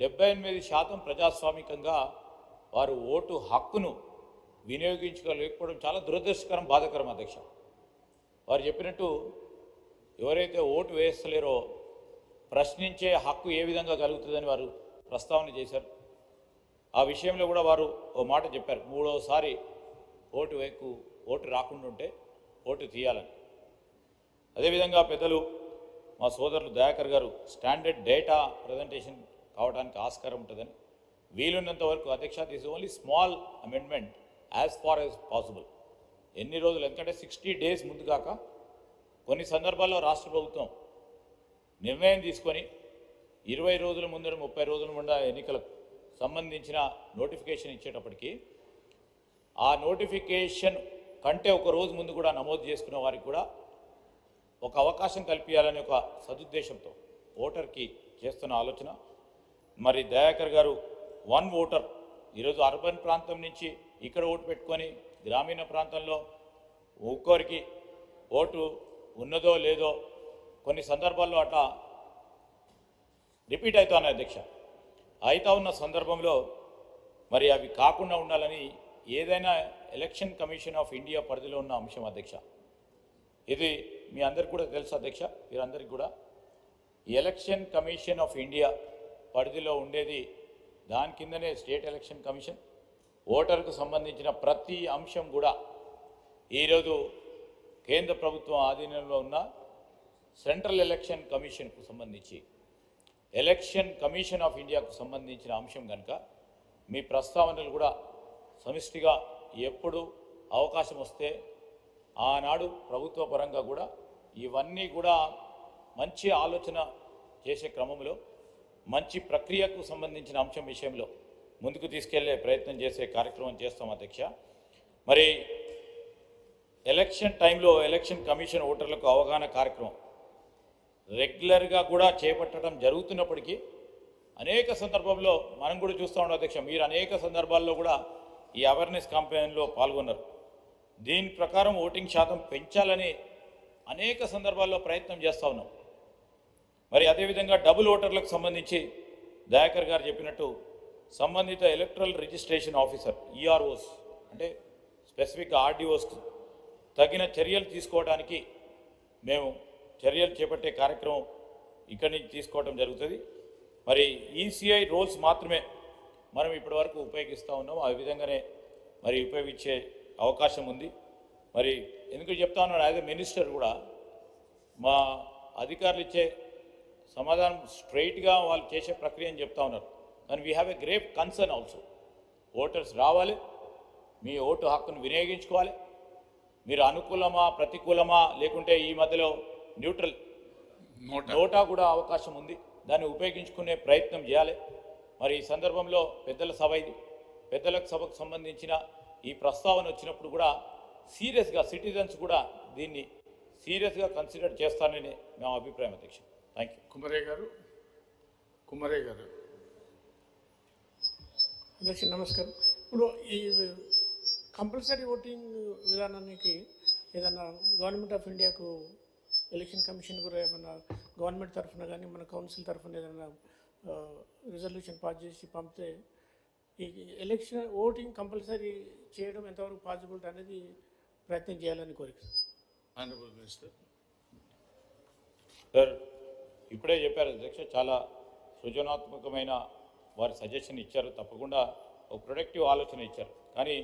78% ప్రజాస్వామికంగా వారు ఓటు హక్కును వినియోగించుకోలేకపోవడం చాలా దురదృష్టకరం, బాధాకరం అధ్యక్ష. వారు చెప్పినట్టు ఎవరైతే ఓటు వేస్తలేరో ప్రశ్నించే హక్కు ఏ విధంగా కలుగుతుందని వారు ప్రస్తావన చేశారు. ఆ విషయంలో కూడా వారు ఓ మాట చెప్పారు, మూడోసారి ఓటు రాకుండా ఉంటే ఓటు తీయాలని. అదేవిధంగా పెద్దలు మా సోదరులు దయాకర్ గారు స్టాండర్డ్ డేటా ప్రజెంటేషన్ కావడానికి ఆస్కారం ఉంటుందని, వీలున్నంత వరకు అధ్యక్ష this only small amendment as far as possible. ఎన్ని రోజులు, ఎందుకంటే 60 days ముందు కాక కొన్ని సందర్భాల్లో రాష్ట్ర ప్రభుత్వం నిర్ణయం తీసుకొని 20 రోజుల ముందు 30 రోజుల ముందు ఎన్నికలకు సంబంధించిన నోటిఫికేషన్ ఇచ్చేటప్పటికి ఆ నోటిఫికేషన్ కంటే ఒక రోజు ముందు కూడా నమోదు చేసుకున్న వారికి కూడా ఒక అవకాశం కల్పించాలనే ఒక సదుద్దేశంతో ఓటర్కి చేస్తున్న ఆలోచన. మరి దయాకర్ గారు వన్ ఓటర్ ఈరోజు అర్బన్ ప్రాంతం నుంచి ఇక్కడ ఓటు పెట్టుకొని గ్రామీణ ప్రాంతంలో ఒక్కొరికి ఓటు ఉన్నదో లేదో కొన్ని సందర్భాల్లో అట్లా రిపీట్ అవుతాను అధ్యక్ష. అవుతా ఉన్న సందర్భంలో మరి అవి కాకుండా ఉండాలని ఏదైనా ఎలక్షన్ కమిషన్ ఆఫ్ ఇండియా పరిధిలో ఉన్న అంశం అధ్యక్ష. ఇది మీ అందరికి కూడా తెలుసు అధ్యక్ష, మీరందరికీ కూడా ఎలక్షన్ కమిషన్ ఆఫ్ ఇండియా పరిధిలో ఉండేది, దాని కిందనే స్టేట్ ఎలక్షన్ కమిషన్. ఓటర్కు సంబంధించిన ప్రతి అంశం కూడా ఈరోజు కేంద్ర ప్రభుత్వం ఆధీనంలో ఉన్న సెంట్రల్ ఎలక్షన్ కమిషన్కు సంబంధించి ఎలక్షన్ కమిషన్ ఆఫ్ ఇండియాకు సంబంధించిన అంశం కనుక మీ ప్రస్తావనలు కూడా సమిష్టిగా ఎప్పుడు అవకాశం వస్తే ఆనాడు ప్రభుత్వ పరంగా కూడా ఇవన్నీ కూడా మంచి ఆలోచన చేసే క్రమంలో మంచి ప్రక్రియకు సంబంధించిన అంశం విషయంలో ముందుకు తీసుకెళ్లే ప్రయత్నం చేసే కార్యక్రమం చేస్తాం అధ్యక్ష. మరి ఎలక్షన్ టైంలో ఎలక్షన్ కమిషన్ ఓటర్లకు అవగాహన కార్యక్రమం రెగ్యులర్గా కూడా చేపట్టడం జరుగుతున్నప్పటికీ అనేక సందర్భంలో మనం కూడా చూస్తూ ఉన్నాం అధ్యక్ష, మీరు అనేక సందర్భాల్లో కూడా ఈ అవేర్నెస్ క్యాంపెయిన్లో పాల్గొన్నారు. దీని ప్రకారం ఓటింగ్ శాతం పెంచాలని అనేక సందర్భాల్లో ప్రయత్నం చేస్తూ ఉన్నాం. మరి అదేవిధంగా డబుల్ ఓటర్లకు సంబంధించి దయాకర్ గారు చెప్పినట్టు సంబంధిత ఎలక్ట్రల్ రిజిస్ట్రేషన్ ఆఫీసర్ ఈఆర్ఓస్ అంటే స్పెసిఫిక్ ఆర్డీఓస్కు తగిన చర్యలు తీసుకోవడానికి మేము చర్యలు చేపట్టే కార్యక్రమం ఇక్కడి నుంచి తీసుకోవడం జరుగుతుంది. మరి ఈసీఐ రోల్స్ మాత్రమే మనం ఇప్పటివరకు ఉపయోగిస్తూ ఉన్నాం, ఆ విధంగానే మరి ఉపయోగించే అవకాశం ఉంది. మరి ఎందుకు చెప్తా ఉన్నాను, యాజ్ ఎ మినిస్టర్ కూడా మా అధికారులు ఇచ్చే సమాధానం స్ట్రైట్గా వాళ్ళు చేసే ప్రక్రియ అని చెప్తా ఉన్నారు. కానీ we have a great concern also. Voters రావాలి, మీ ఓటు హక్కును వినియోగించుకోవాలి. మీరు అనుకూలమా ప్రతికూలమా లేకుంటే ఈ మధ్యలో న్యూట్రల్ నోటా కూడా అవకాశం ఉంది, దాన్ని ఉపయోగించుకునే ప్రయత్నం చేయాలి. మరి ఈ సందర్భంలో పెద్దల సభ ఇది, పెద్దల సభకు సంబంధించిన ఈ ప్రస్తావన వచ్చినప్పుడు కూడా సీరియస్గా సిటిజన్స్ కూడా దీన్ని సీరియస్గా కన్సిడర్ చేస్తానని నా అభిప్రాయం అధ్యక్ష. Thank you. కుమరయ్య గారు అధ్యక్ష నమస్కారం. ఇప్పుడు ఈ కంపల్సరీ ఓటింగ్ విధానానికి ఏదైనా గవర్నమెంట్ ఆఫ్ ఇండియాకు ఎలక్షన్ కమిషన్ కూడా ఏమన్నా గవర్నమెంట్ తరఫున కానీ మన కౌన్సిల్ తరఫున ఏదైనా రిజల్యూషన్ పాస్ చేసి పంపితే ఈ ఎలక్షన్ ఓటింగ్ కంపల్సరీ చేయడం ఎంతవరకు పాసిబిలిటీ అనేది ప్రయత్నం చేయాలని కోరిక. ఆనరబుల్ మినిస్టర్ సార్ ఇప్పుడే చెప్పారు అధ్యక్ష, చాలా సృజనాత్మకమైన వారి సజెషన్ ఇచ్చారు, తప్పకుండా ఒక ప్రొడక్టివ్ ఆలోచన ఇచ్చారు. కానీ